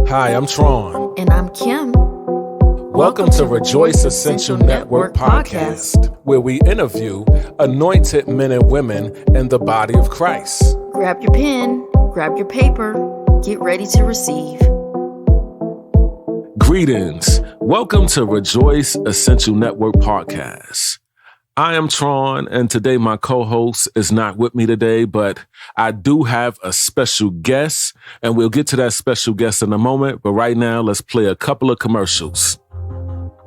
Hi, I'm Tron. And I'm Kim. Welcome to Rejoice Essential Network Podcast, where we interview anointed men and women in the body of Christ. Grab your pen, grab your paper, get ready to receive. Greetings. Welcome to Rejoice Essential Network Podcast. I am Tron, and today my co-host is not with me today, but I do have a special guest, and we'll get to that special guest in a moment. But right now, let's play a couple of commercials.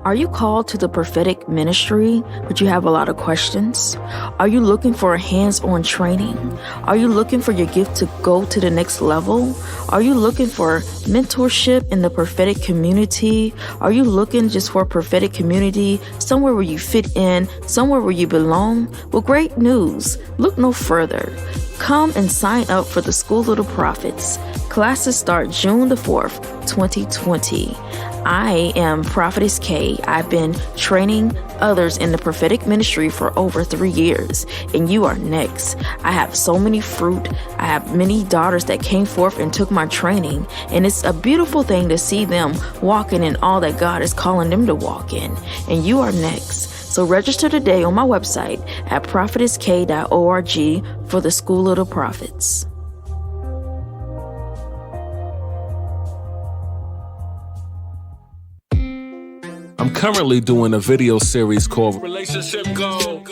Are you called to the prophetic ministry, but you have a lot of questions? Are you looking for a hands-on training? Are you looking for your gift to go to the next level? Are you looking for mentorship in the prophetic community? Are you looking just for a prophetic community, somewhere where you fit in, somewhere where you belong? Well, great news. Look no further. Come and sign up for the School of the Prophets. Classes start June the 4th, 2020. I am Prophetess Kada. I've been training others in the prophetic ministry for over 3 years, and you are next. I have so many fruit. I have many daughters that came forth and took my training, and it's a beautiful thing to see them walking in all that God is calling them to walk in, and you are next. So register today on my website at prophetesskada.org for the School of the Prophets. I'm currently doing a video series called Relationship Goals,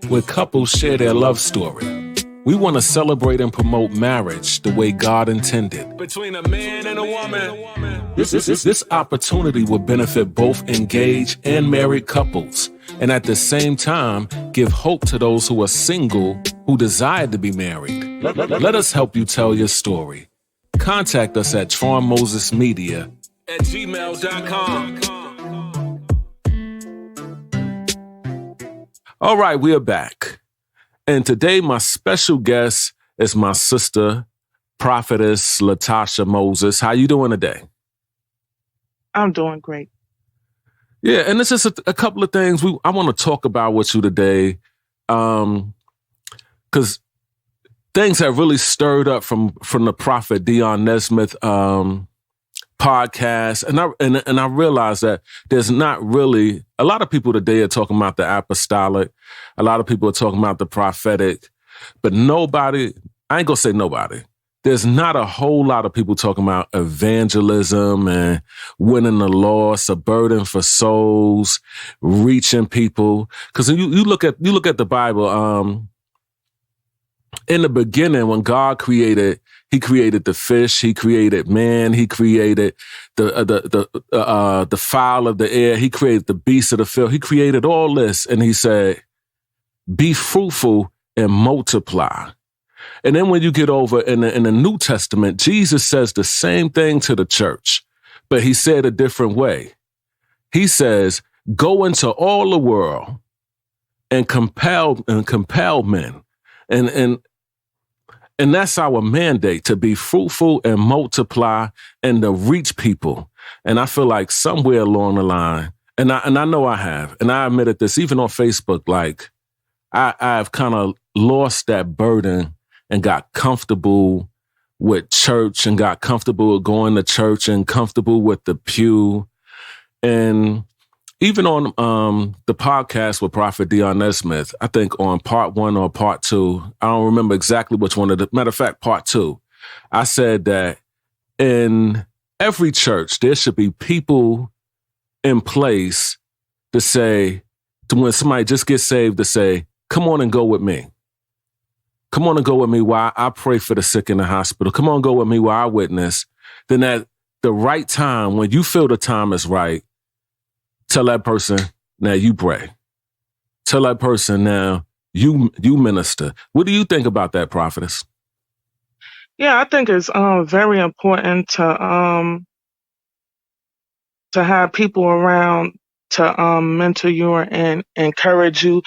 where couples share their love story. We want to celebrate and promote marriage the way God intended. Between a man and a woman. This opportunity will benefit both engaged and married couples, and at the same time, give hope to those who are single who desire to be married. Let us help you tell your story. Contact us at tronmosesmedia@gmail.com. All right, we are back. And today my special guest is my sister, Prophetess Latasha Moses. How you doing today? I'm doing great. Yeah, and it's just a couple of things I want to talk about with you today, because things have really stirred up from the Prophet Dion Nesmith podcast, and I realize that there's not really a lot of people today are talking about the apostolic, a lot of people are talking about the prophetic, but nobody, I ain't gonna say nobody. There's not a whole lot of people talking about evangelism and winning the lost, a burden for souls, reaching people. Because you look at the Bible. In the beginning, when God created, He created the fish, He created man, He created the fowl of the air, He created the beasts of the field, He created all this, and He said, "Be fruitful and multiply." And then when you get over in the New Testament, Jesus says the same thing to the church, but He said a different way. He says, "Go into all the world and compel men." And that's our mandate, to be fruitful and multiply and to reach people. And I feel like somewhere along the line, and I know I have, and I admitted this even on Facebook, like I've kind of lost that burden and got comfortable with church and got comfortable with going to church and comfortable with the pew. And even on the podcast with Prophet Dion Nesmith, I think on part 1 or part 2, I don't remember exactly which one. Matter of fact, part 2, I said that in every church, there should be people in place to say, to when somebody just gets saved, to say, "Come on and go with me. Come on and go with me while I pray for the sick in the hospital. Come on and go with me while I witness." Then at the right time, when you feel the time is right, tell that person, "Now you pray." Tell that person, "Now you minister." What do you think about that, Prophetess? Yeah, I think it's very important to have people around to mentor you and encourage you.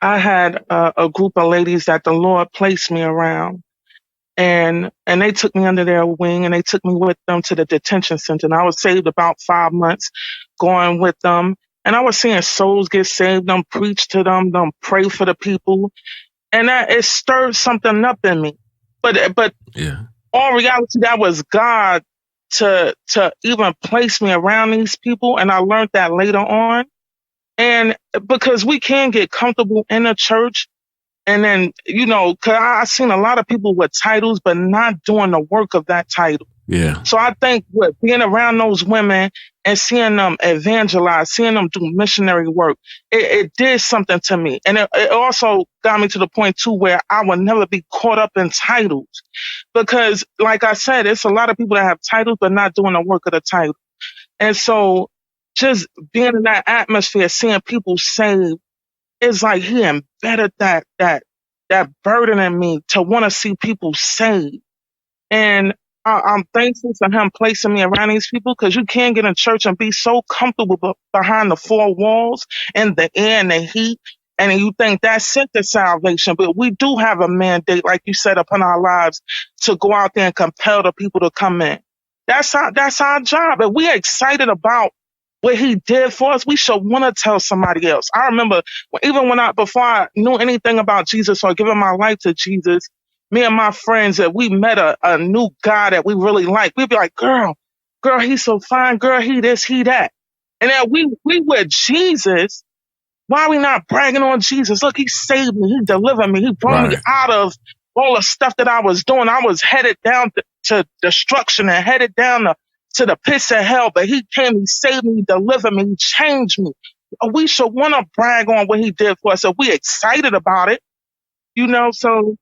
I had a group of ladies that the Lord placed me around, and they took me under their wing, and they took me with them to the detention center. And I was saved about 5 months going with them. And I was seeing souls get saved, them preach to them pray for the people. And it stirred something up in me. But yeah, all reality, that was God to even place me around these people. And I learned that later on. And because we can get comfortable in the church, and then, cause I've seen a lot of people with titles, but not doing the work of that title. Yeah. So I think with being around those women and seeing them evangelize, seeing them do missionary work, it did something to me. And it also got me to the point too where I would never be caught up in titles. Because like I said, it's a lot of people that have titles, but not doing the work of the title. And so just being in that atmosphere, seeing people saved, it's like he embedded that burden in me to want to see people saved. And I'm thankful for him placing me around these people, because you can't get in church and be so comfortable behind the four walls and the air and the heat. And you think that's it, the salvation. But we do have a mandate, like you said, upon our lives to go out there and compel the people to come in. That's our job. And we're excited about what he did for us. We should want to tell somebody else. I remember before I knew anything about Jesus or giving my life to Jesus, me and my friends, that we met a new guy that we really liked. We'd be like, girl, he's so fine. Girl, he this, he that. And then we with Jesus. Why are we not bragging on Jesus? Look, he saved me. He delivered me. He brought me out of all the stuff that I was doing. I was headed down to destruction and headed down to the pits of hell. But he came, he saved me, he delivered me, he changed me. We should want to brag on what he did for us. So we excited about it, so.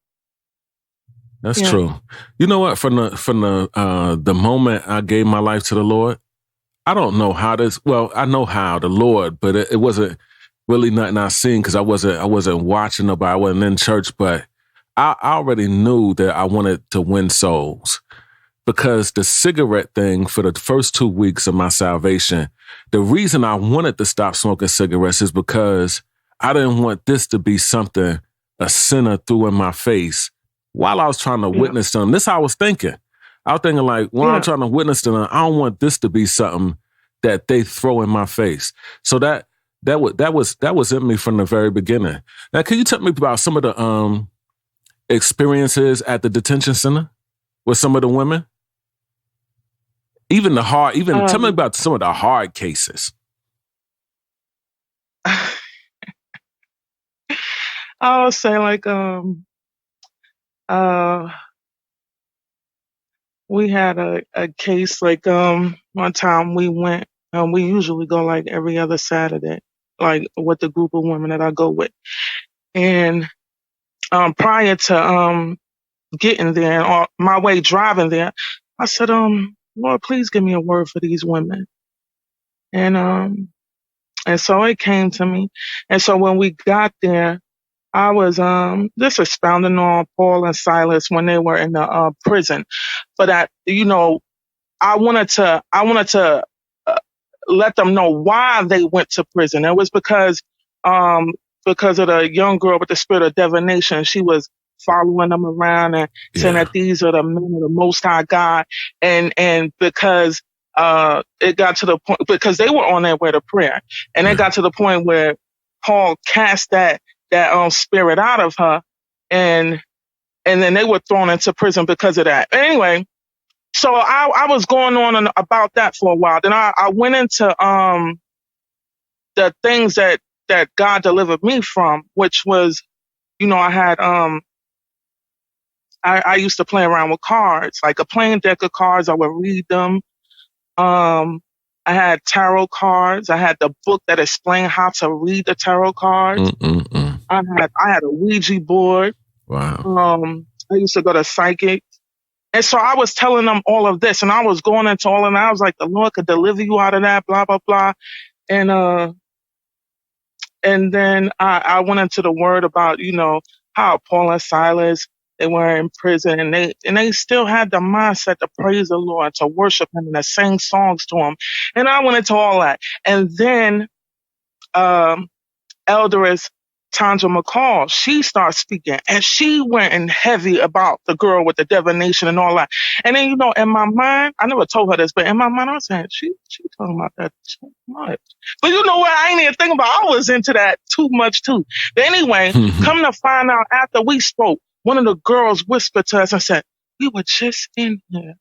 That's true. You know what? From the moment I gave my life to the Lord, I don't know how this. Well, I know how the Lord, but it wasn't really nothing I seen, because I wasn't watching nobody. I wasn't in church, but I already knew that I wanted to win souls, because the cigarette thing for the first 2 weeks of my salvation, the reason I wanted to stop smoking cigarettes is because I didn't want this to be something a sinner threw in my face while I was trying to witness to them. This is how I was thinking. I was thinking like, while I'm trying to witness to them, I don't want this to be something that they throw in my face. So that was in me from the very beginning. Now, can you tell me about some of the experiences at the detention center with some of the women? Tell me about some of the hard cases. I'll say we had a case one time we went, we usually go like every other Saturday, like with the group of women that I go with. And prior to getting there, and on my way driving there, I said, Lord, please give me a word for these women. And so it came to me. And so when we got there, I was just expounding on Paul and Silas when they were in the prison. But I wanted to let them know why they went to prison. It was because of the young girl with the spirit of divination. She was following them around and saying that these are the men of the Most High God, and because it got to the point, because they were on their way to prayer, and it got to the point where Paul cast that spirit out of her, and then they were thrown into prison because of that. Anyway, so I was going on about that for a while. Then I went into the things that God delivered me from, which was, I had I used to play around with cards, like a plain deck of cards. I would read them. I had tarot cards. I had the book that explained how to read the tarot cards. I had a Ouija board. Wow. I used to go to psychic. And so I was telling them all of this, and I was going into all of that. I was like, the Lord could deliver you out of that, blah, blah, blah. And then I went into the word about, how Paul and Silas, they were in prison, and they still had the mindset to praise the Lord, to worship him, and to sing songs to him. And I went into all that. And then Elderess Tanja McCall, she started speaking, and she went in heavy about the girl with the divination and all that. And then, in my mind, I never told her this, but in my mind, I was saying, she talking about that too much. But you know what? I ain't even thinking about, I was into that too much too. But anyway, come to find out, after we spoke, one of the girls whispered to us and said, we were just in here,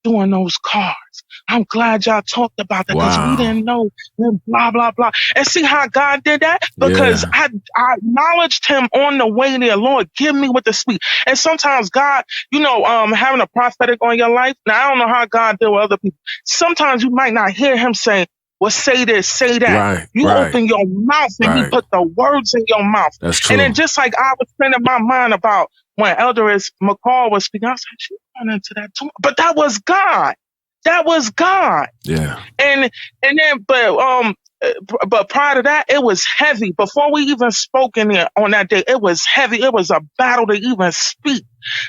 doing those cards. I'm glad y'all talked about that because we Wow. didn't know, and blah, blah, blah. And see how God did that? Because Yeah. I acknowledged him on the way there. Lord, give me what to speak. And sometimes God, having a prophetic on your life. Now, I don't know how God deal with other people. Sometimes you might not hear him say, well, say this, say that. Right. You Right. open your mouth and he Right. put the words in your mouth. That's true. And then just like I was saying in my mind about when Elderess McCall was speaking, I was like, she went into that too. But that was God. That was God. Yeah. And then, but prior to that, it was heavy. Before we even spoke in there on that day, it was heavy. It was a battle to even speak.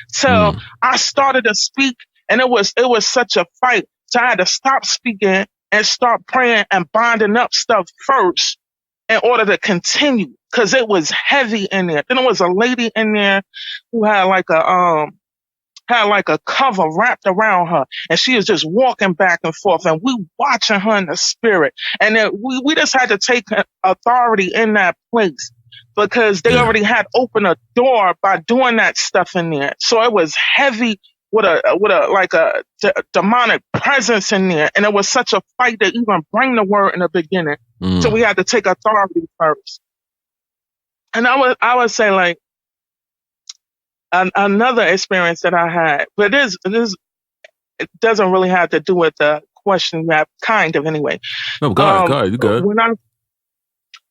So I started to speak, and it was such a fight. So I had to stop speaking and start praying and binding up stuff first in order to continue, because it was heavy in there. Then there was a lady in there who had like a cover wrapped around her, and she was just walking back and forth, and we watching her in the spirit. And then we just had to take authority in that place because they already had opened a door by doing that stuff in there. So it was heavy with a demonic presence in there, and it was such a fight to even bring the word in the beginning. So we had to take authority first. And I would say like another experience that I had, but it doesn't really have to do with the question you have, kind of anyway. No, go ahead, you good.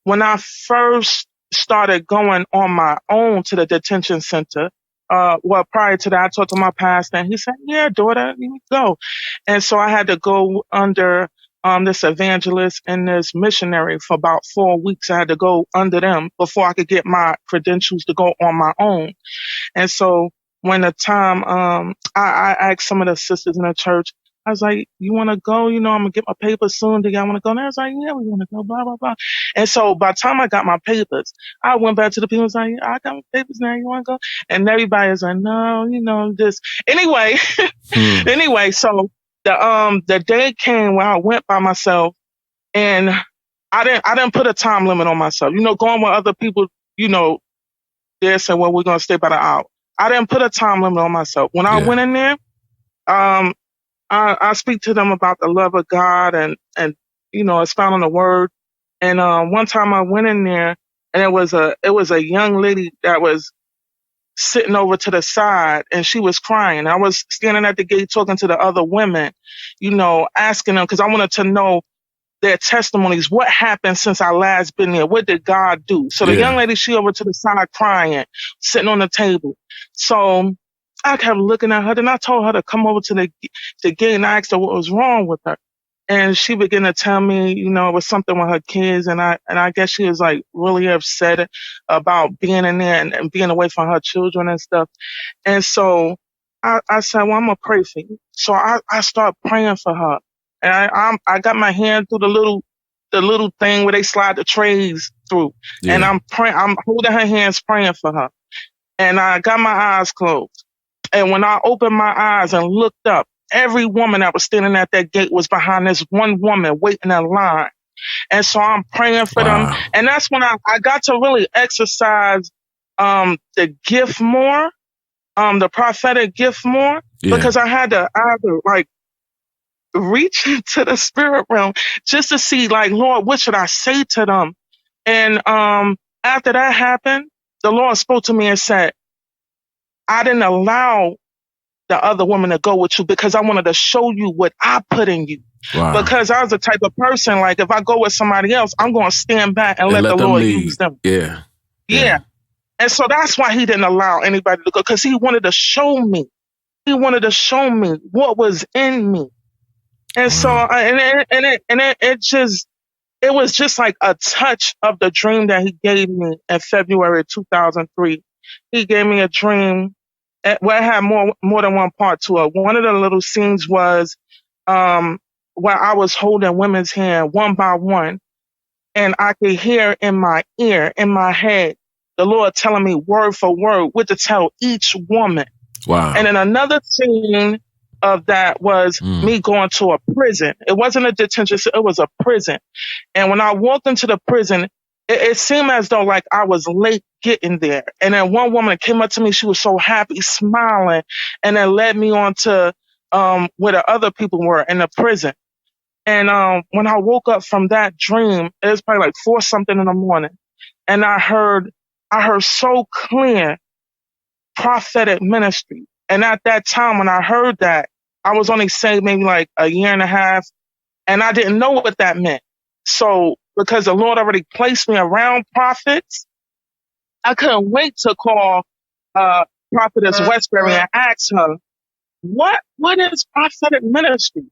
When I first started going on my own to the detention center, prior to that, I talked to my pastor, and he said, "Yeah, daughter, you go." And so I had to go under this evangelist and this missionary for about 4 weeks. I had to go under them before I could get my credentials to go on my own. And so when the time, I asked some of the sisters in the church, I was like, "You want to go? I'm going to get my papers soon. Do y'all want to go?" And I was like, "Yeah, we want to go, blah, blah, blah." And so by the time I got my papers, I went back to the people and was like, "I got my papers now. You want to go?" And everybody was like, "No, this." Anyway, so the day came where I went by myself, and I didn't put a time limit on myself. Going with other people, they said, "Well, we're going to stay by the hour." I didn't put a time limit on myself. When I went in there, I speak to them about the love of God and it's found in the word. And one time I went in there, and it was a young lady that was sitting over to the side, and she was crying. I was standing at the gate talking to the other women, asking them, because I wanted to know their testimonies. What happened since I last been there? What did God do? So the young lady, she over to the side crying, sitting on the table. So I kept looking at her, and I told her to come over to the gate, and I asked her what was wrong with her. And she began to tell me, it was something with her kids. And I guess she was like really upset about being in there and being away from her children and stuff. And so I said, well, I'm going to pray for you. So I started praying for her. And I got my hand through the little thing where they slide the trays through. Yeah. And I'm holding her hands, praying for her. And I got my eyes closed. And when I opened my eyes and looked up, every woman that was standing at that gate was behind this one woman waiting in line. And so I'm praying for them. And that's when I got to really exercise the gift more, the prophetic gift more, because I had to like reach into the spirit realm just to see, like, Lord, what should I say to them? And after that happened, the Lord spoke to me and said, I didn't allow the other woman to go with you because I wanted to show you what I put in you. Wow. Because I was the type of person, like, if I go with somebody else, I'm going to stand back and let the Lord use them. Yeah. And so that's why he didn't allow anybody to go, because he wanted to show me. He wanted to show me what was in me. And so, it was just like a touch of the dream that he gave me in February 2003. He gave me a dream where it had more than one part to it. One of the little scenes was where I was holding women's hand one by one, and I could hear in my ear, in my head, the Lord telling me word for word what to tell each woman. Wow. And then another scene of that was me going to a prison. It wasn't a detention center, it was a prison. And when I walked into the prison, it seemed as though like I was late getting there. And then one woman came up to me, she was so happy, smiling, and then led me on to where the other people were in the prison. And when I woke up from that dream, it was probably like 4 something in the morning, and I heard so clear prophetic ministry. And at that time, when I heard that, I was only saved maybe like a year and a half, and I didn't know what that meant. So because the Lord already placed me around prophets, I couldn't wait to call Prophetess Westbury and ask her, what is prophetic ministry?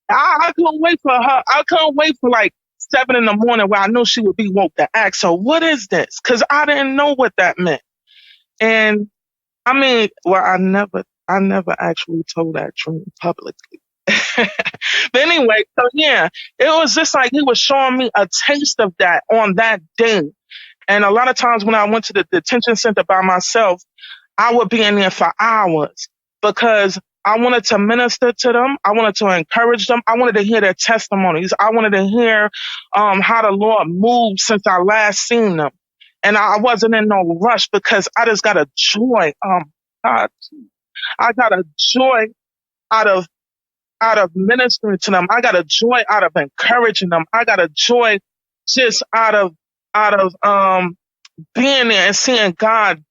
I couldn't wait for her. I couldn't wait for like 7 in the morning where I knew she would be woke to ask her, what is this? Because I didn't know what that meant. And I mean, well, I never actually told that dream publicly. But anyway, so yeah, it was just like he was showing me a taste of that on that day. And a lot of times when I went to the detention center by myself, I would be in there for hours because I wanted to minister to them. I wanted to encourage them. I wanted to hear their testimonies. I wanted to hear how the Lord moved since I last seen them. And I wasn't in no rush because I just got a joy. God, I got a joy out of ministering to them. I got a joy out of encouraging them. I got a joy just out of being there and seeing God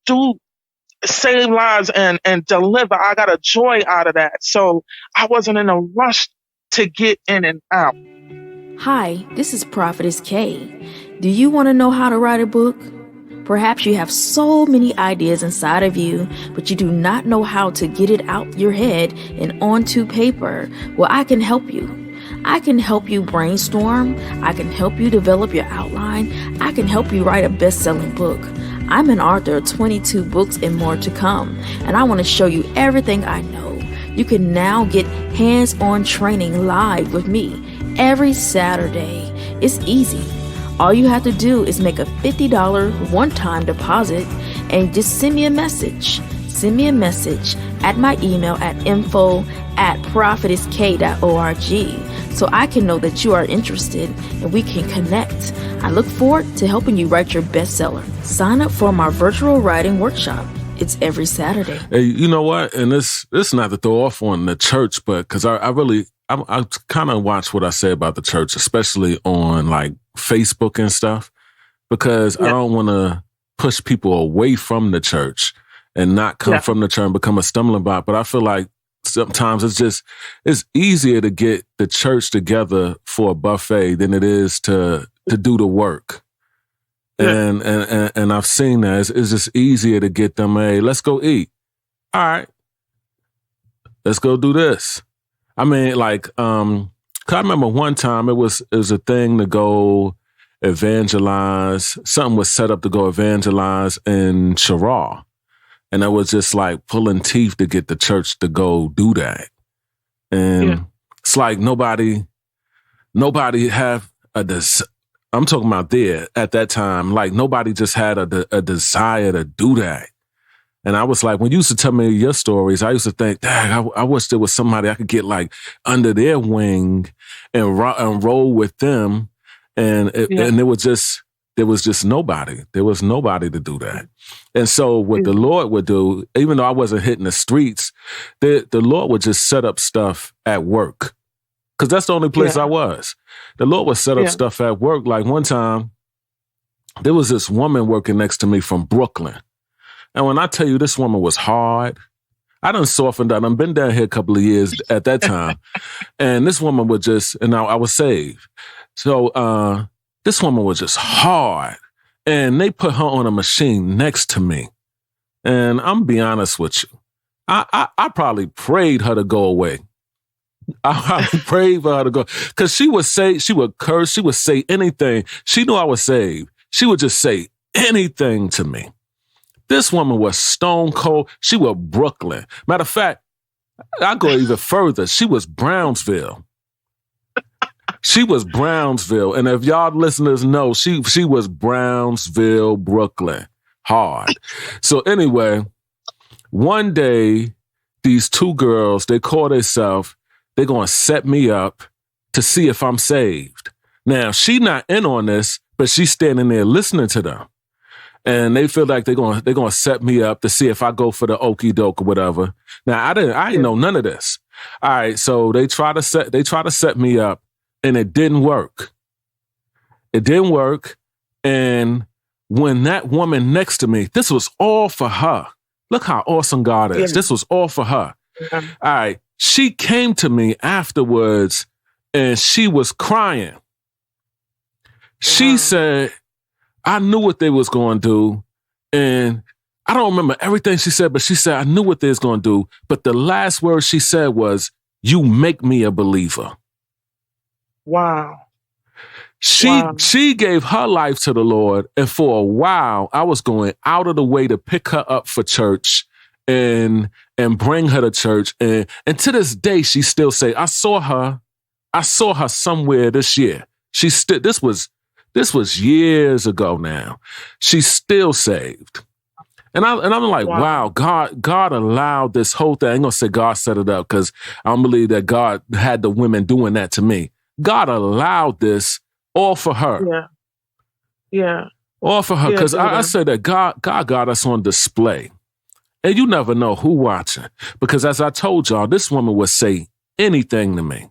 save lives and deliver. I got a joy out of that. So I wasn't in a rush to get in and out. Hi, this is Prophetess K. Do you want to know how to write a book? Perhaps you have so many ideas inside of you, but you do not know how to get it out your head and onto paper. Well, I can help you. I can help you brainstorm. I can help you develop your outline. I can help you write a best-selling book. I'm an author of 22 books and more to come, and I want to show you everything I know. You can now get hands-on training live with me every Saturday. It's easy. All you have to do is make a $50 one-time deposit and just send me a message. Send me a message at my email at info@prophetessk.org so I can know that you are interested and we can connect. I look forward to helping you write your bestseller. Sign up for my virtual writing workshop. It's every Saturday. Hey, you know what? And this not to throw off on the church, but because I kind of watch what I say about the church, especially on like Facebook and stuff, because I don't want to push people away from the church and not come from the church and become a stumbling block. But I feel like sometimes it's easier to get the church together for a buffet than it is to do the work. And I've seen that. It's just easier to get them, hey, let's go eat. All right. Let's go do this. I mean, like, 'cause I remember one time it was a thing to go evangelize. Something was set up to go evangelize in Chirac. And it was just like pulling teeth to get the church to go do that. And it's like nobody have I'm talking about there at that time, like nobody just had a desire to do that. And I was like, when you used to tell me your stories, I used to think, dang, I wish there was somebody I could get like under their wing and roll with them. And there was just nobody. There was nobody to do that. And so what the Lord would do, even though I wasn't hitting the streets, the Lord would just set up stuff at work. Because that's the only place I was. The Lord would set up stuff at work. Like one time, there was this woman working next to me from Brooklyn. And when I tell you this woman was hard, I done softened up. I've been down here a couple of years at that time. And this woman would and I was saved. So this woman was just hard. And they put her on a machine next to me. And I'm be honest with you. I probably prayed her to go away. I prayed for her to go. Because she would curse, she would say anything. She knew I was saved. She would just say anything to me. This woman was stone cold. She was Brooklyn. Matter of fact, I go even further. She was Brownsville. She was Brownsville. And if y'all listeners know, she was Brownsville, Brooklyn. Hard. So anyway, one day, these two girls, they call themselves, they're going to set me up to see if I'm saved. Now, she not in on this, but she's standing there listening to them. And they feel like they're going to set me up to see if I go for the okie doke or whatever. Now, I didn't know none of this. All right, so they try to set me up, and it didn't work. It didn't work. And when that woman next to me, this was all for her. Look how awesome God is. Yeah. This was all for her. Yeah. All right. She came to me afterwards and she was crying. She said, I knew what they was going to do. And I don't remember everything she said, but she said, I knew what they was going to do. But the last word she said was, you make me a believer. Wow. She gave her life to the Lord, and for a while, I was going out of the way to pick her up for church and bring her to church. And to this day, she still say, I saw her somewhere this year. This was years ago now. She's still saved. And I'm like, wow, God allowed this whole thing. I ain't gonna say God set it up, because I don't believe that God had the women doing that to me. God allowed this all for her. Yeah. All for her. Because I said that God got us on display. And you never know who watching. Because as I told y'all, this woman would say anything to me.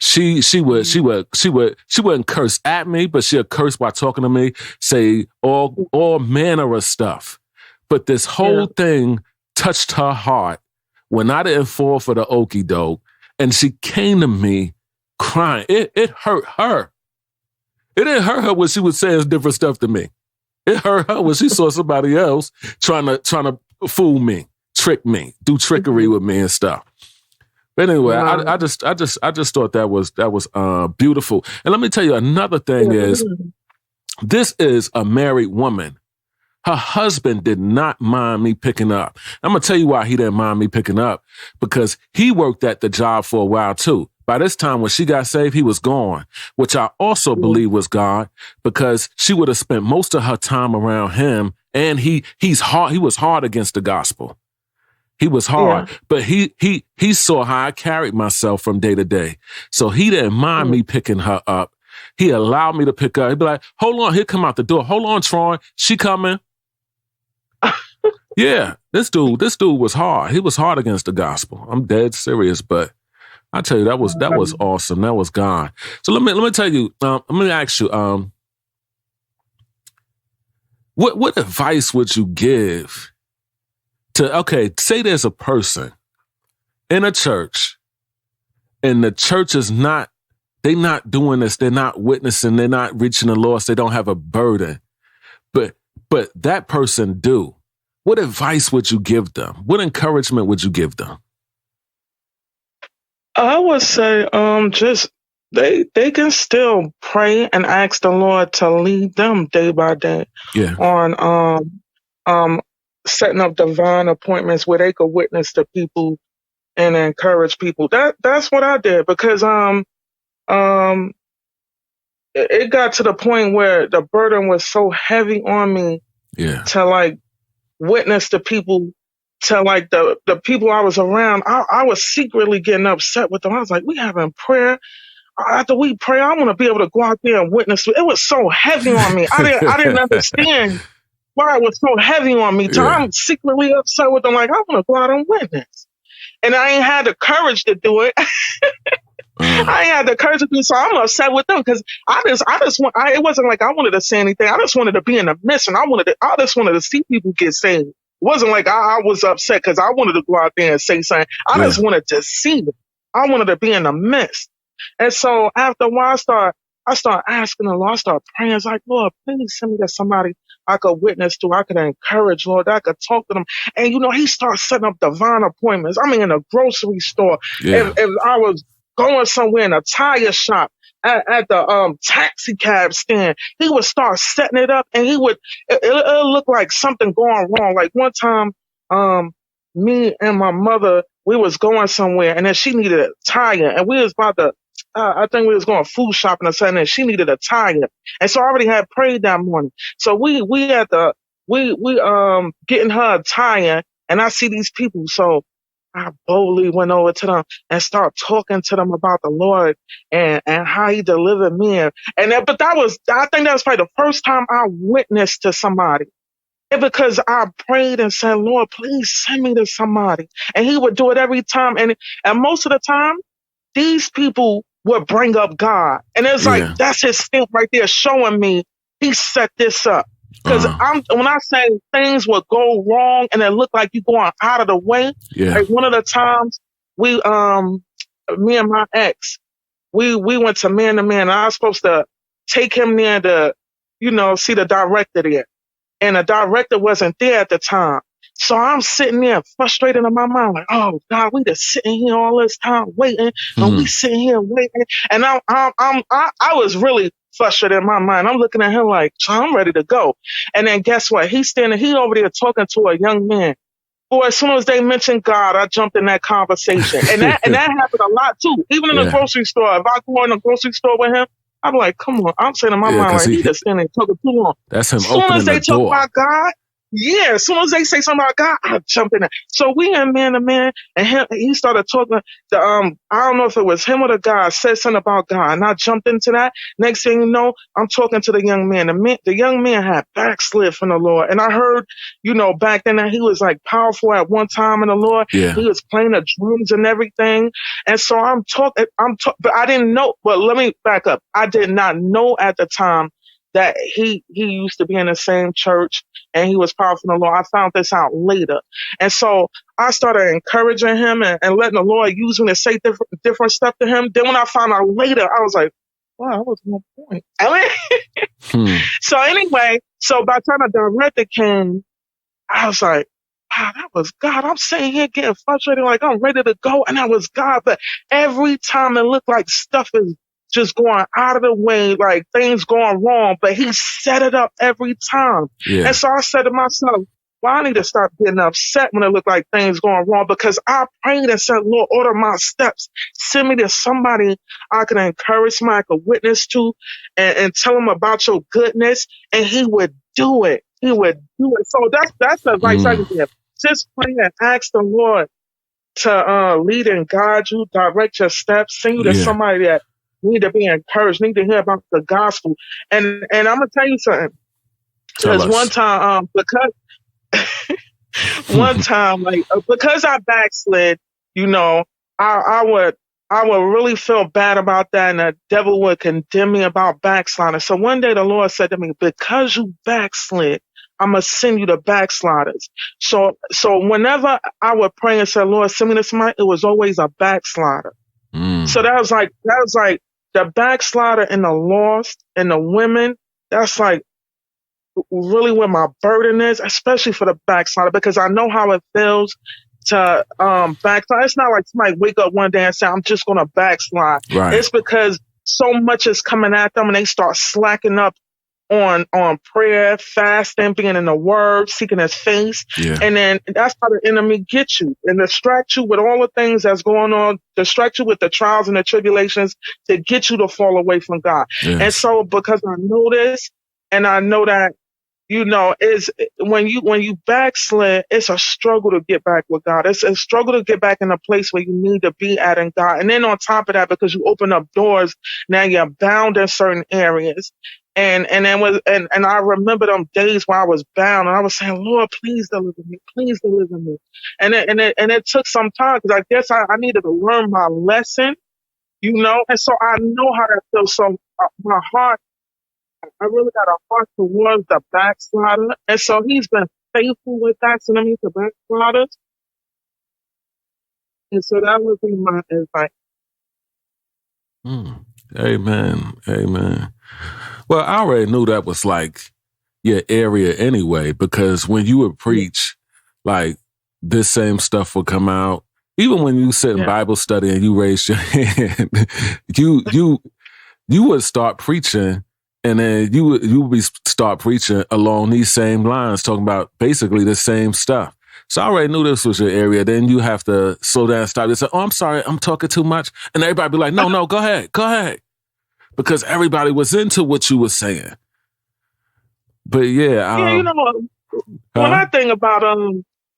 She wouldn't curse at me, but she'd curse by talking to me, say all manner of stuff. But this whole thing touched her heart when I didn't fall for the okie doke, and she came to me crying. It hurt her. It didn't hurt her when she was saying different stuff to me. It hurt her when she saw somebody else trying to fool me, trick me, do trickery with me and stuff. But anyway, I just thought that was beautiful. And let me tell you another thing is, this is a married woman. Her husband did not mind me picking up. I'm going to tell you why he didn't mind me picking up, because he worked at the job for a while too. By this time, when she got saved, he was gone, which I also believe was God, because she would have spent most of her time around him, and he's hard. He was hard against the gospel. He was hard, but he saw how I carried myself from day to day. So he didn't mind me picking her up. He allowed me to pick her. He'd be like, hold on, he'll come out the door. Hold on, Tron, she coming. Yeah, this dude was hard. He was hard against the gospel. I'm dead serious, but I tell you, that was awesome. That was God. So let me tell you. Let me ask you. What advice would you give to? Okay, say there's a person in a church, and the church is not. They're not doing this. They're not witnessing. They're not reaching the lost. They don't have a burden, but that person do. What advice would you give them? What encouragement would you give them? I would say, just they can still pray and ask the Lord to lead them day by day on setting up divine appointments where they could witness to people and encourage people. That's what I did, because it got to the point where the burden was so heavy on me to like witness to people, to like the people I was around. I was secretly getting upset with them. I was like, we having prayer. After we pray, I want to be able to go out there and witness. It was so heavy on me. I didn't understand why it was so heavy on me. So I'm secretly upset with them. Like, I want to go out and witness. And I ain't had the courage to do it. I ain't had the courage to do it. So I'm upset with them, because it wasn't like I wanted to say anything. I just wanted to be in the midst, and I just wanted to see people get saved. It wasn't like I was upset because I wanted to go out there and say something. I just wanted to see it. I wanted to be in the midst. And so after a while, I start asking the Lord, I start praying. It's like, Lord, please send me to somebody I could witness to, I could encourage, Lord, I could talk to them. And, he starts setting up divine appointments. I mean, in a grocery store, if I was going somewhere in a tire shop, at the taxi cab stand, he would start setting it up, and it'll look like something going wrong. Like one time, me and my mother, we was going somewhere, and then she needed a tire, and we was about to, I think we was going food shopping or something, and she needed a tire. And so I already had prayed that morning. So we getting her a tire, and I see these people. So I boldly went over to them and started talking to them about the Lord and how he delivered me. But I think that was probably the first time I witnessed to somebody. And because I prayed and said, Lord, please send me to somebody. And he would do it every time. And most of the time, these people would bring up God. And it's like, Yeah. that's his stamp right there showing me he set this up. Because when I say things would go wrong and it looked like you're going out of the way, Yeah. like one of the times me and my ex, we went to Man to Man. And I was supposed to take him there to, see the director there. And the director wasn't there at the time. So I'm sitting there frustrated in my mind, like, oh God, we just sitting here all this time waiting, and we sitting here waiting. And I was really frustrated in my mind. I'm looking at him like, I'm ready to go. And then guess what? He over there talking to a young man. Boy, as soon as they mentioned God, I jumped in that conversation. And that happened a lot too. Even in the grocery store. If I go in the grocery store with him, I'm like, come on. I'm saying in my mind, like, he just standing talking too long. That's him as soon opening as they the door. talk about God, as soon as they say something about God, I jump in there. So we in Man to Man, and he started talking to, I don't know if it was him or the guy said something about God, and I jumped into that. Next thing you know, I'm talking to the young man. The young man had backslid from the Lord, and I heard, back then that he was like powerful at one time in the Lord. Yeah. He was playing the drums and everything. And so I'm talking, but I didn't know, but let me back up. I did not know at the time that he used to be in the same church and he was powerful in the Lord. I found this out later. And so I started encouraging him and letting the Lord use me to say different stuff to him. Then when I found out later, I was like, wow, that was my point. So anyway, by the time the director came, I was like, wow, that was God. I'm sitting here getting frustrated, like I'm ready to go. And that was God. But every time it looked like stuff is just going out of the way, like things going wrong, but he set it up every time. Yeah. And so I said to myself, well, I need to stop getting upset when it looked like things going wrong, because I prayed and said, Lord, order my steps. Send me to somebody I can encourage, somebody I could witness to and tell them about your goodness. And he would do it. He would do it. So that's the advice I can give. Just pray and ask the Lord to lead and guide you, direct your steps, send you to somebody that need to be encouraged, need to hear about the gospel. And I'm gonna tell you something. Because one time, because I backslid, I would really feel bad about that, and the devil would condemn me about backsliding. So one day the Lord said to me, because you backslid, I'm gonna send you to backsliders. So whenever I would pray and say, Lord, send me to somebody, it was always a backslider. So that was like the backslider and the lost and the women. That's like really where my burden is, especially for the backslider, because I know how it feels to backslide. It's not like somebody wake up one day and say, I'm just gonna backslide. Right. It's because so much is coming at them and they start slacking up on prayer, fasting, being in the word, seeking his face. Yeah. And then that's how the enemy gets you and distract you with all the things that's going on, distract you with the trials and the tribulations to get you to fall away from God. Yes. And so because I know this, and I know that, is when you backslid, it's a struggle to get back with God. It's a struggle to get back in a place where you need to be at in God. And then on top of that, because you open up doors, now you're bound in certain areas. And I remember them days where I was bound and I was saying, Lord, please deliver me. Please deliver me. And it took some time because I guess I needed to learn my lesson, and so I know how that feels. So my heart, I really got a heart towards the backslider. And so he's been faithful with that, sending me to backsliders. And so that would be my advice. Amen. Amen. Well, I already knew that was like your area anyway, because when you would preach, like this same stuff would come out. Even when you sit in Bible study and you raise your hand, you would start preaching, and then you would start preaching along these same lines, talking about basically the same stuff. So I already knew this was your area. Then you have to slow down and stop. You say, oh, I'm sorry, I'm talking too much. And everybody be like, no, go ahead. Because everybody was into what you were saying. But when I think about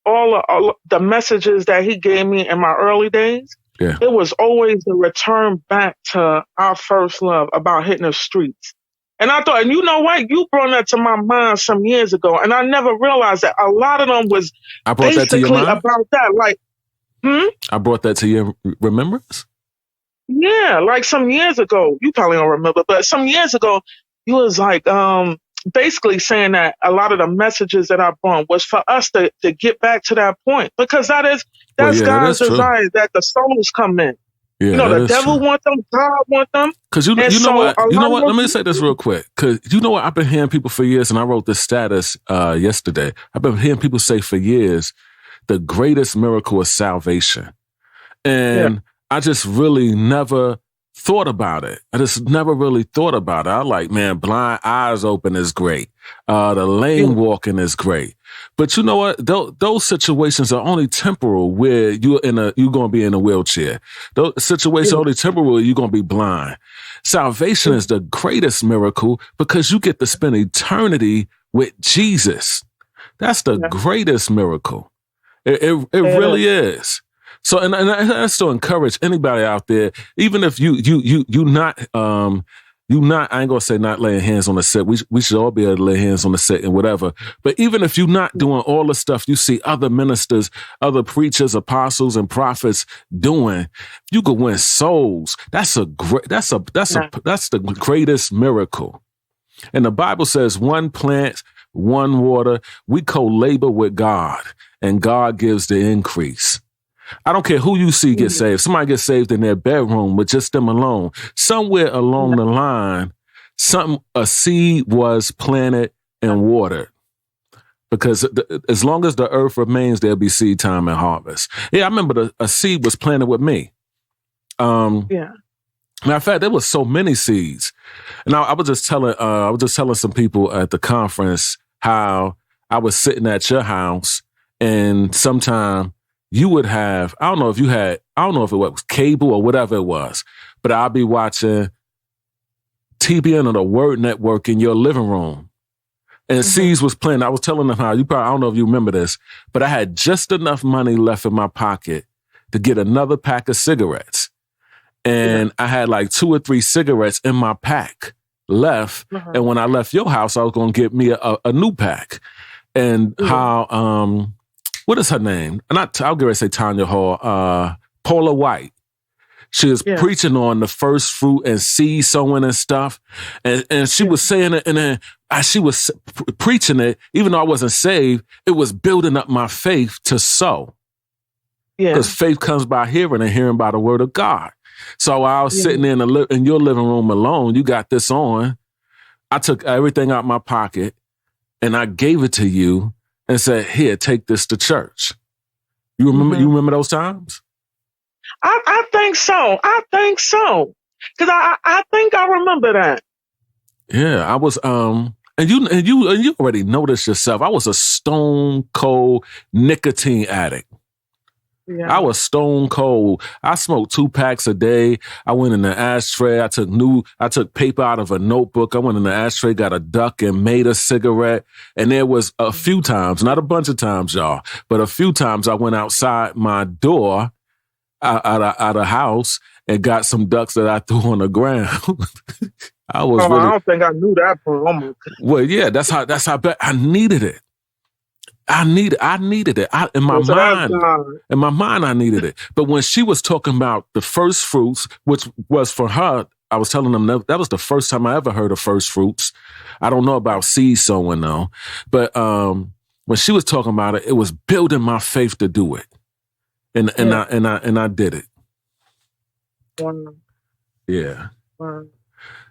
all the messages that he gave me in my early days, it was always the return back to our first love, about hitting the streets. And I thought, and you know what? You brought that to my mind some years ago, and I never realized that a lot of them was I brought that to your basically mind? about that. Like, I brought that to your remembrance? yeah, like some years ago, you probably don't remember, but some years ago, you was like, basically saying that a lot of the messages that I brought was for us to get back to that point, because that's Well, yeah, that God's is true. desire that the souls come in. Yeah, You know, that the is devil true. want them, God want them. Because you And know so what? a You know lot what? of Let me those- say this real quick. Because you know what? I've been hearing people for years, and I wrote this status yesterday. I've been hearing people say for years, the greatest miracle is salvation. And I just really never thought about it. I just never really thought about it. I like, man, blind eyes open is great. The lame walking is great. But you know what? Those situations are only temporal where you're going to be in a wheelchair. Those situations are only temporal where you're going to be blind. Salvation is the greatest miracle because you get to spend eternity with Jesus. That's the greatest miracle. It really is. So, and that's to encourage anybody out there, even if you not, I ain't gonna say not laying hands on the sick. We should all be able to lay hands on the sick and whatever. But even if you're not doing all the stuff you see other ministers, other preachers, apostles, and prophets doing, you could win souls. That's the greatest miracle. And the Bible says, one plant, one water. We co-labor with God, and God gives the increase. I don't care who you see get saved. Somebody gets saved in their bedroom with just them alone. Somewhere along the line, a seed was planted and watered. Because as long as the earth remains, there'll be seed time and harvest. Yeah, I remember a seed was planted with me. Matter of fact, there was so many seeds. And I was just telling some people at the conference how I was sitting at your house, and sometime you would have, I don't know if it was cable or whatever it was, but I'll be watching TBN or the Word Network in your living room. And seeds was planted. I was telling them how, I don't know if you remember this, but I had just enough money left in my pocket to get another pack of cigarettes. And I had like 2 or 3 cigarettes in my pack left. And when I left your house, I was going to get me a new pack. And how, what is her name? I'll get ready to say Tanya Hall, Paula White. She was preaching on the first fruit and seed sowing and stuff. And she was saying it, and then as she was preaching it, even though I wasn't saved, it was building up my faith to sow. Because faith comes by hearing, and hearing by the word of God. So while I was sitting there in your living room alone, you got this on. I took everything out my pocket and I gave it to you and said, "Here, take this to church." You remember? You remember those times? I think so. Because I think I remember that. Yeah, I was. And you already know this yourself. I was a stone cold nicotine addict. Yeah. I was stone cold. I smoked 2 packs a day. I went in the ashtray. I took paper out of a notebook. I went in the ashtray, got a duck and made a cigarette. And there was a few times, not a bunch of times, y'all, but a few times I went outside my door out of house and got some ducks that I threw on the ground. I don't think I knew that for almost. Well, yeah, that's how bad I needed it. I needed it. In my mind, I needed it. But when she was talking about the first fruits, which was for her, I was telling them that was the first time I ever heard of first fruits. I don't know about seed sowing though. But when she was talking about it, it was building my faith to do it. And I did it. Wow. Yeah. Wow.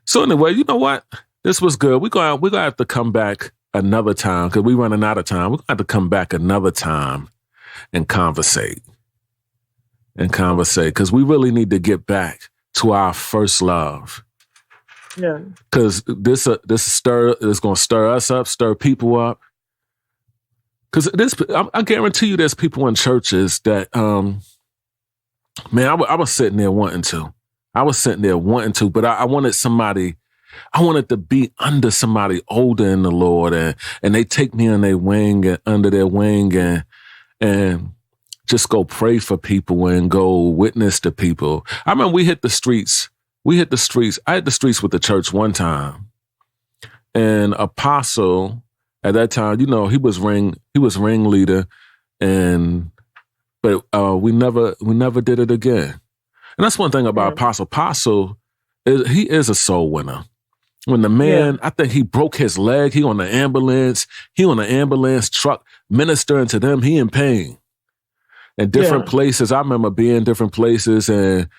So anyway, you know what? This was good. We're gonna have to come back another time because we're running out of time. We're gonna have to come back another time and conversate because we really need to get back to our first love. Yeah. Because this is gonna stir us up, stir people up. Because I guarantee you, there's people in churches that, man, I was sitting there wanting to. But I wanted somebody. I wanted to be under somebody older in the Lord, and they take me on their wing and under their wing and just go pray for people and go witness to people. I remember we hit the streets. I hit the streets with the church one time, And Apostle at that time, you know, he was ringleader, but we never did it again. And that's one thing about Apostle. Apostle, he is a soul winner. When the man, I think he broke his leg, he on the ambulance truck ministering to them, he in pain. In different places, I remember being in different places and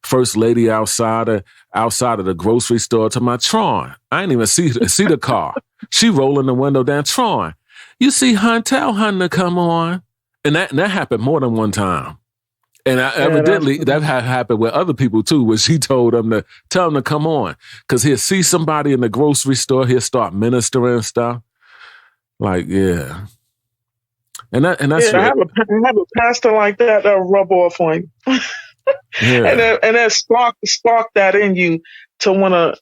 First Lady outside of the grocery store to my Tron. I didn't even see the car. She rolling the window down. Tron, you see Hun, tell Hun to come on. And that happened more than one time. And evidently that had happened with other people too, where she told them to tell them to come on. Because he'll see somebody in the grocery store, he'll start ministering and stuff. Like, yeah. And that's I have a pastor like that that'll rub off on you. And that spark that in you to wanna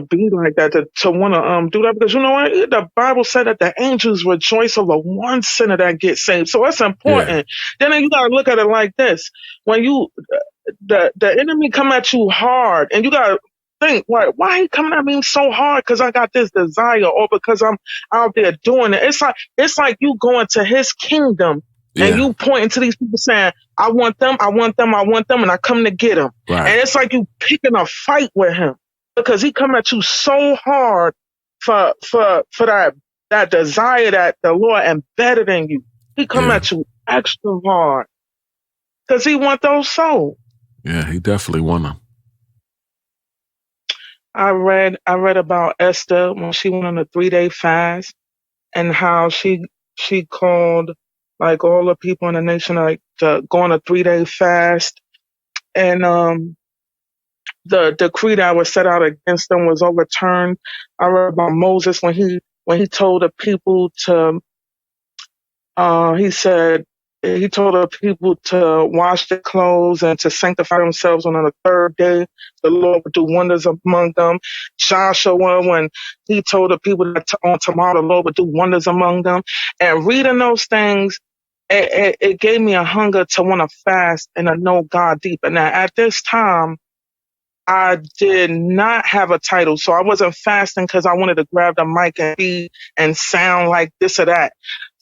be like that, to wanna do that, because you know what? The Bible said that the angels rejoice over one sinner that gets saved. So it's important. Then you gotta look at it like this. When the enemy come at you hard, and you gotta think, like, why he coming at me so hard? Because I got this desire, or because I'm out there doing it. It's like you going to his kingdom. And you pointing to these people saying, I want them, and I come to get them. Right. And it's like you picking a fight with him because he come at you so hard for that desire that the Lord embedded in you. He come at you extra hard because he want those souls. Yeah, he definitely want them. I read about Esther when she went on a 3-day fast and how she called like all the people in the nation like to go on a 3-day fast, and the decree that was set out against them was overturned. I read about Moses when he told the people to he told the people to wash their clothes and to sanctify themselves on the 3rd day. The Lord would do wonders among them. Joshua, when he told the people that on tomorrow the Lord would do wonders among them. And reading those things, it gave me a hunger to want to fast and to know God deep. And at this time, I did not have a title, so I wasn't fasting because I wanted to grab the mic and be and sound like this or that.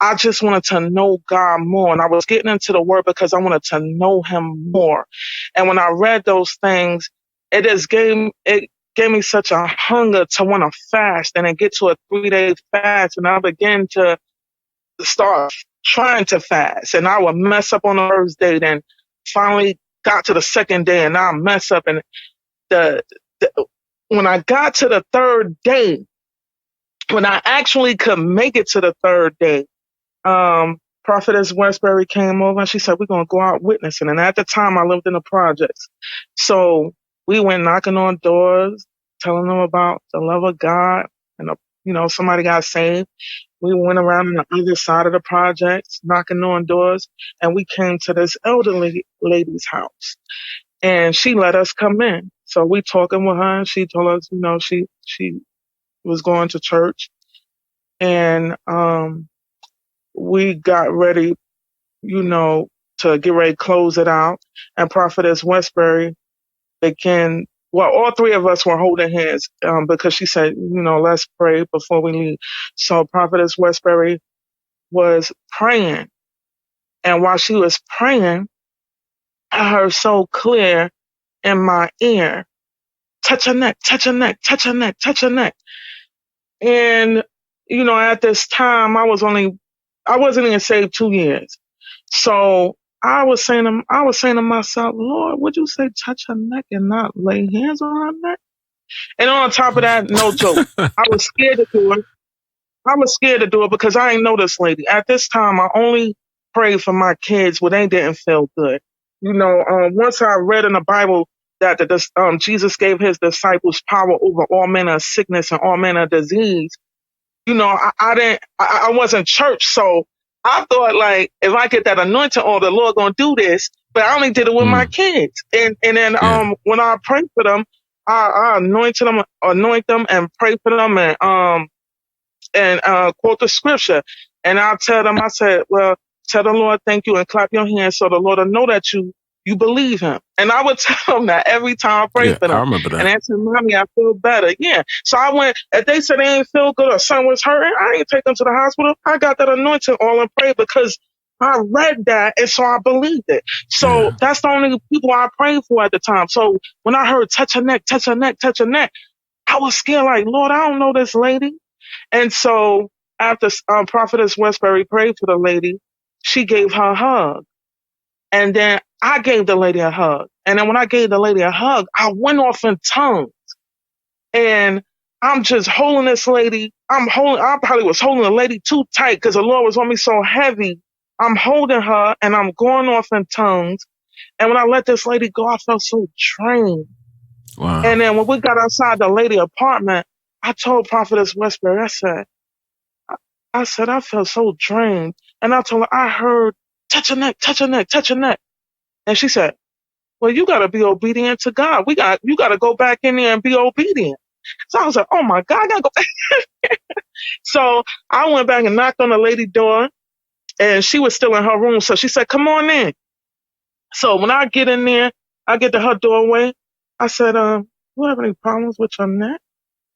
I just wanted to know God more, and I was getting into the Word because I wanted to know Him more. And when I read those things, it gave me such a hunger to want to fast and then get to a 3-day fast, and I began to start trying to fast, and I would mess up on the first day, then finally got to the 2nd day, and I mess up, and when I got to the 3rd day, when I actually could make it to the 3rd day, Prophetess Westbury came over and she said, we're going to go out witnessing. And at the time I lived in the projects. So we went knocking on doors, telling them about the love of God, and somebody got saved. We went around on the other side of the projects, knocking on doors, and we came to this elderly lady's house. And she let us come in. So we talking with her, and she told us, she was going to church. And we got ready, to get ready to close it out. And Prophetess Westbury began, all 3 of us were holding hands because she said, let's pray before we leave. So Prophetess Westbury was praying. And while she was praying, I heard so clear in my ear, touch her neck, touch her neck, touch her neck, touch her neck. And, at this time, I wasn't even saved 2 years. So I was saying to myself, Lord, would you say touch her neck and not lay hands on her neck? And on top of that, no joke, I was scared to do it. I was scared to do it because I ain't know this lady. At this time, I only prayed for my kids when they didn't feel good. Once I read in the Bible that Jesus gave his disciples power over all manner of sickness and all manner of disease, I wasn't church, so I thought, like, if I get that anointing on, the Lord gonna do this. But I only did it with my kids, and then when I prayed for them, I anoint them and pray for them and quote the scripture, and I'll tell them, I said, well, tell the Lord thank you and clap your hands so the Lord will know that you You believe him. And I would tell them that every time I pray for them. I remember that. And they said, Mommy, I feel better. Yeah. So I went, if they said they didn't feel good or son was hurting, I didn't take them to the hospital. I got that anointing all in prayer because I read that and so I believed it. So that's the only people I prayed for at the time. So when I heard touch her neck, touch her neck, touch her neck, I was scared like, Lord, I don't know this lady. And so after Prophetess Westbury prayed for the lady, she gave her a hug. And then I gave the lady a hug. And then when I gave the lady a hug, I went off in tongues. And I'm just holding this lady. I probably was holding the lady too tight because the Lord was on me so heavy. I'm holding her and I'm going off in tongues. And when I let this lady go, I felt so drained. Wow. And then when we got outside the lady apartment, I told Prophetess Westbury, I said, I felt so drained. And I told her, I heard, touch her neck, touch her neck, touch her neck. And she said, well, you got to be obedient to God. You got to go back in there and be obedient. So I was like, oh my God, I got to go back. So I went back and knocked on the lady's door and she was still in her room. So she said, come on in. So when I get in there, I get to her doorway. I said, you have any problems with your neck?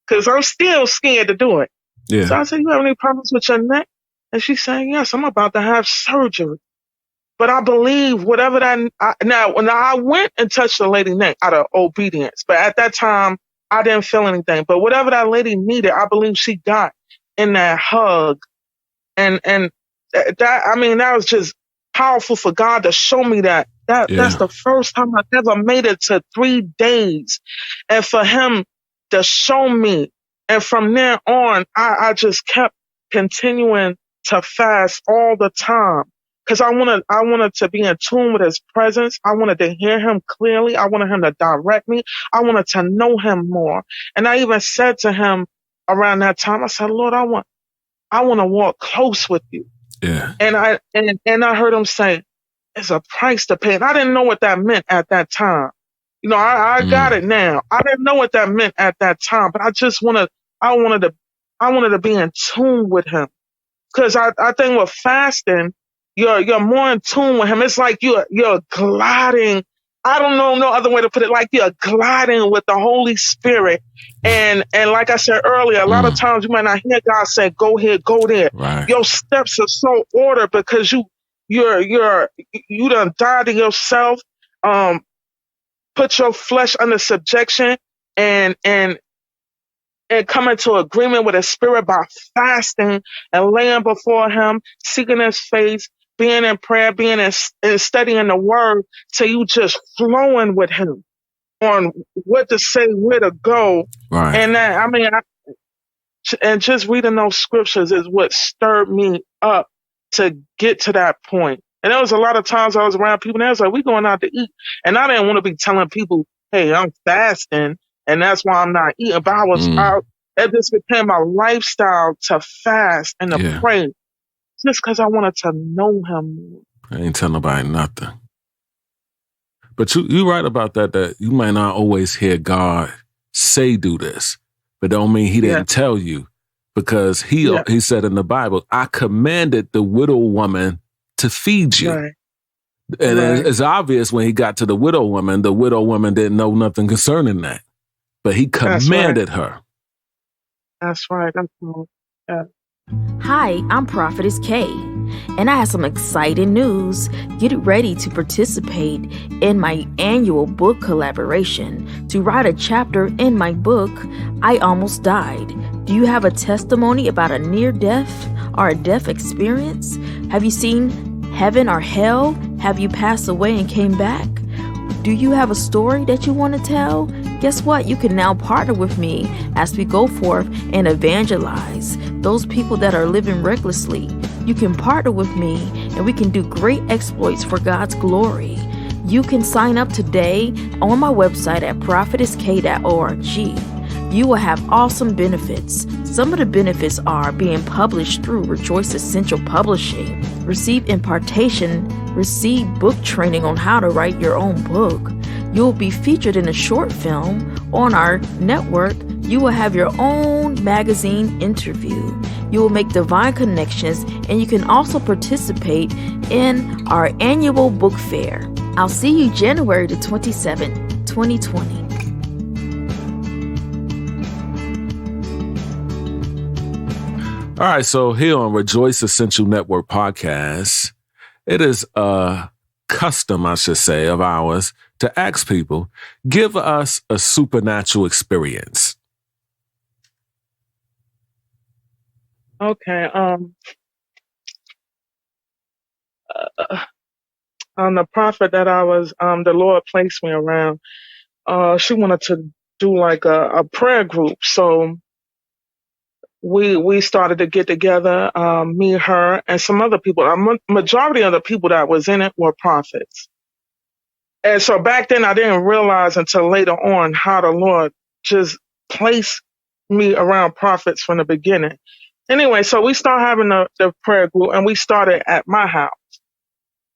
Cause I'm still scared to do it. Yeah. So I said, you have any problems with your neck? And she said, yes, I'm about to have surgery. But I believe whatever now when I went and touched the lady's neck out of obedience, but at that time I didn't feel anything. But whatever that lady needed, I believe she got in that hug. And that was just powerful for God to show me that. That's the first time I've ever made it to 3 days. And for him to show me. And from there on, I just kept continuing to fast all the time. Cause I wanted to be in tune with his presence. I wanted to hear him clearly. I wanted him to direct me. I wanted to know him more. And I even said to him around that time, I said, Lord, I want to walk close with you. Yeah. And I heard him say, it's a price to pay. And I didn't know what that meant at that time. You know, I got it now. I didn't know what that meant at that time, but I wanted to be in tune with him. Cause I think with fasting, you're more in tune with him. It's like you're gliding. I don't know no other way to put it. Like you're gliding with the Holy Spirit. And like I said earlier, a lot of times you might not hear God say, go here, go there. Right. Your steps are so ordered because you done died to yourself, put your flesh under subjection and come into agreement with his spirit by fasting and laying before him, seeking his face, being in prayer, being in studying the word, till you just flowing with him on what to say, where to go. Right. And and just reading those scriptures is what stirred me up to get to that point. And there was a lot of times I was around people and they was like, we going out to eat. And I didn't want to be telling people, hey, I'm fasting and that's why I'm not eating. But I was out. It just became my lifestyle to fast and to pray. Just because I wanted to know him more. I ain't tell nobody nothing. But you right about that you might not always hear God say do this, but don't mean he didn't tell you. Because he said in the Bible, I commanded the widow woman to feed you. Right. And it's obvious when he got to the widow woman didn't know nothing concerning that. But he commanded her. That's right. That's right. Yeah. Hi, I'm Prophetess K, and I have some exciting news. Get ready to participate in my annual book collaboration to write a chapter in my book, I Almost Died. Do you have a testimony about a near-death or a death experience? Have you seen heaven or hell? Have you passed away and came back? Do you have a story that you want to tell? Guess what? You can now partner with me as we go forth and evangelize those people that are living recklessly. You can partner with me and we can do great exploits for God's glory. You can sign up today on my website at prophetesska.org. You will have awesome benefits. Some of the benefits are being published through Rejoice Essential Publishing, receive impartation, receive book training on how to write your own book. You'll be featured in a short film on our network. You will have your own magazine interview. You will make divine connections, and you can also participate in our annual book fair. I'll see you January the 27th, 2020. All right, so here on Rejoice Essential Network podcast, it is a custom, I should say, of ours to ask people, give us a supernatural experience. Okay. The prophet that I was, the Lord placed me around, she wanted to do like a prayer group. So we started to get together, me, her, and some other people. A majority of the people that was in it were prophets. And so back then I didn't realize until later on how the Lord just placed me around prophets from the beginning. Anyway, so we started having the prayer group, and we started at my house.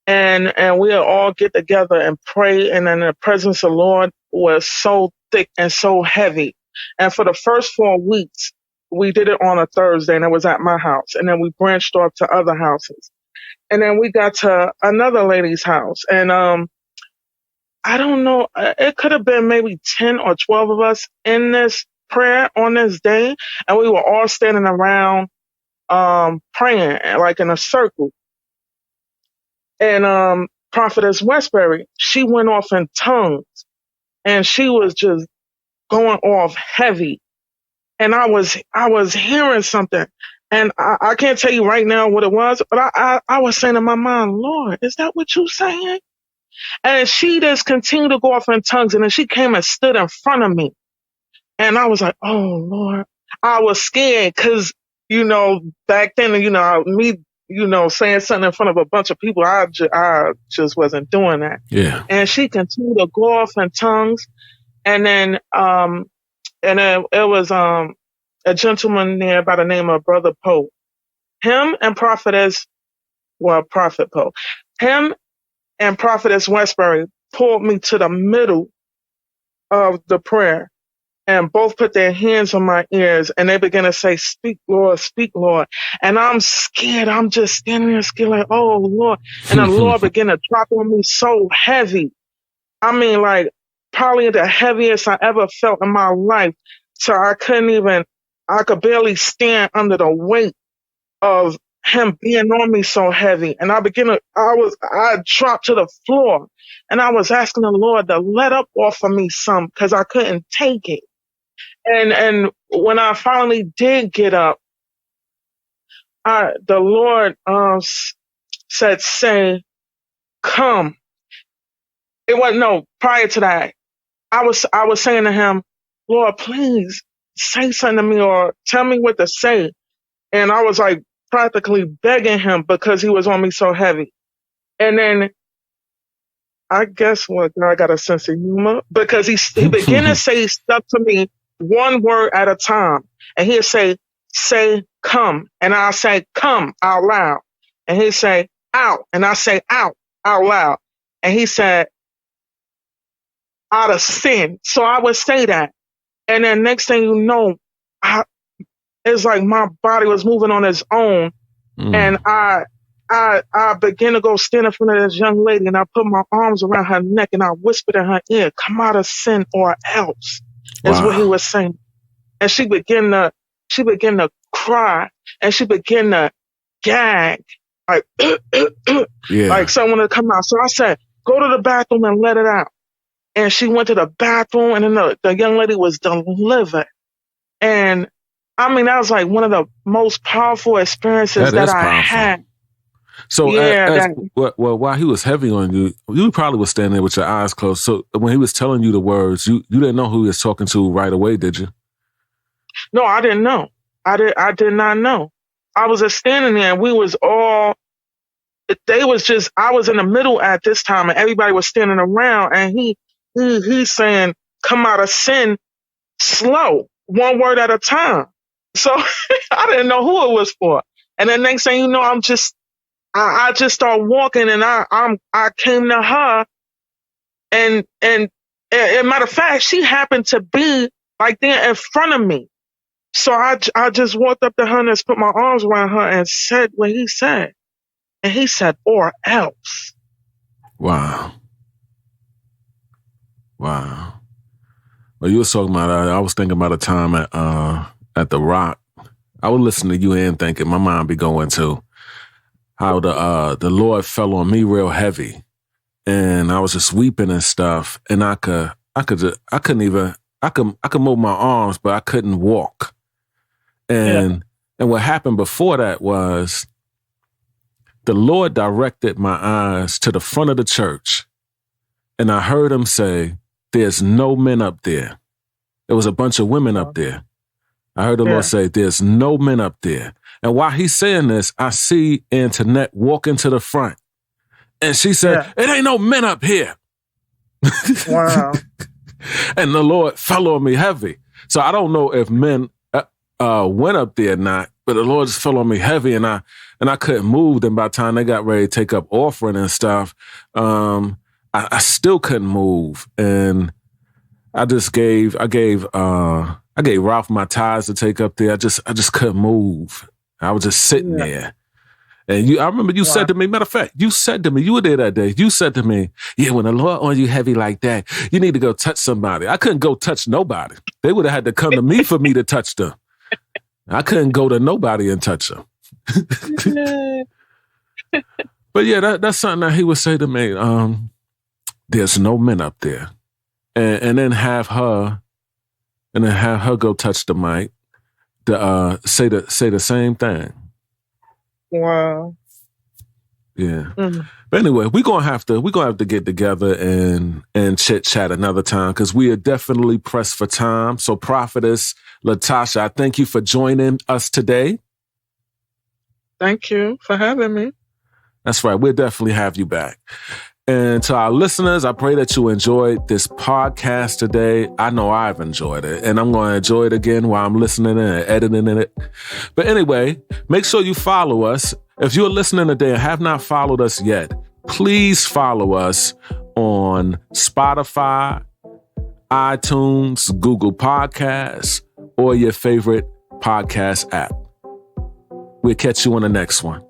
And we'll all get together and pray. And then the presence of the Lord was so thick and so heavy. And for the first 4 weeks, we did it on a Thursday, and it was at my house. And then we branched off to other houses. And then we got to another lady's house. And I don't know, it could have been maybe 10 or 12 of us in this prayer on this day. And we were all standing around praying, like in a circle. And Prophetess Westbury, she went off in tongues, and she was just going off heavy. And I was hearing something, and I can't tell you right now what it was, but I was saying in my mind, Lord, is that what you saying? And she just continued to go off in tongues, and then she came and stood in front of me, and I was like, oh Lord, I was scared because back then me. Saying something in front of a bunch of people, I just wasn't doing that. Yeah. And she continued to go off in tongues. And then it was a gentleman there by the name of Brother Poe. Him and Prophet Poe. Him and Prophetess Westbury pulled me to the middle of the prayer, and both put their hands on my ears, and they began to say, speak, Lord, speak, Lord. And I'm scared. I'm just standing there scared like, oh, Lord. And the Lord began to drop on me so heavy. I mean, like, probably the heaviest I ever felt in my life. So I could barely stand under the weight of him being on me so heavy. And I dropped to the floor, and I was asking the Lord to let up off of me some, because I couldn't take it. And when I finally did get up, the Lord said, say, come. It wasn't, no, prior to that, I was saying to him, Lord, please say something to me or tell me what to say. And I was like practically begging him because he was on me so heavy. And then I guess I got a sense of humor, because he began to say stuff to me, one word at a time. And he'd say, come. And I'll say, come, out loud. And he'd say, out. And I say, out loud. And he said, out of sin. So I would say that. And then next thing you know, it's like my body was moving on its own. And I began to go stand in front of this young lady, and I put my arms around her neck, and I whispered in her ear, come out of sin or else. Is what he was saying. And she began to cry, and she began to gag, like, like someone to come out. So I said, go to the bathroom and let it out. And she went to the bathroom, and then the young lady was delivered. And I mean, that was like one of the most powerful experiences that I had. So while he was heavy on you, you probably was standing there with your eyes closed. So when he was telling you the words, you didn't know who he was talking to right away, did you? No, I didn't know. I did not know. I was just standing there, and I was in the middle at this time, and everybody was standing around, and he's saying, come out of sin slow, one word at a time. So I didn't know who it was for. And then next thing you know, I just started walking, and I came to her, and matter of fact, she happened to be like there in front of me. So I just walked up to her and just put my arms around her and said what he said. And he said, or else. Wow. Wow. Well, you were talking about, I was thinking about a time at the Rock. I would listen to you and thinking, my mind be going to how the Lord fell on me real heavy. And I was just weeping and stuff. And I could move my arms, but I couldn't walk. And what happened before that was the Lord directed my eyes to the front of the church. And I heard him say, there's no men up there. There was a bunch of women up there. I heard the Lord say, there's no men up there. And while he's saying this, I see Antoinette walking to the front. And she said, it ain't no men up here. Wow. And the Lord fell on me heavy. So I don't know if men went up there or not, but the Lord just fell on me heavy, and I couldn't move. Then by the time they got ready to take up offering and stuff, I still couldn't move. And I gave Ralph my tithes to take up there. I just couldn't move. I was just sitting there. And I remember you said to me, matter of fact, you said to me, you were there that day, you said to me, yeah, when the Lord on you heavy like that, you need to go touch somebody. I couldn't go touch nobody. They would have had to come to me for me to touch them. I couldn't go to nobody and touch them. But yeah, that's something that he would say to me. There's no men up there. And then have her go touch the mic to say the same thing. Wow. Yeah. Mm-hmm. But anyway, we're gonna have to get together and chit chat another time, because we are definitely pressed for time. So Prophetess Latasha, I thank you for joining us today. Thank you for having me. That's right. We'll definitely have you back. And to our listeners, I pray that you enjoyed this podcast today. I know I've enjoyed it, and I'm going to enjoy it again while I'm listening and editing it. But anyway, make sure you follow us. If you're listening today and have not followed us yet, please follow us on Spotify, iTunes, Google Podcasts, or your favorite podcast app. We'll catch you on the next one.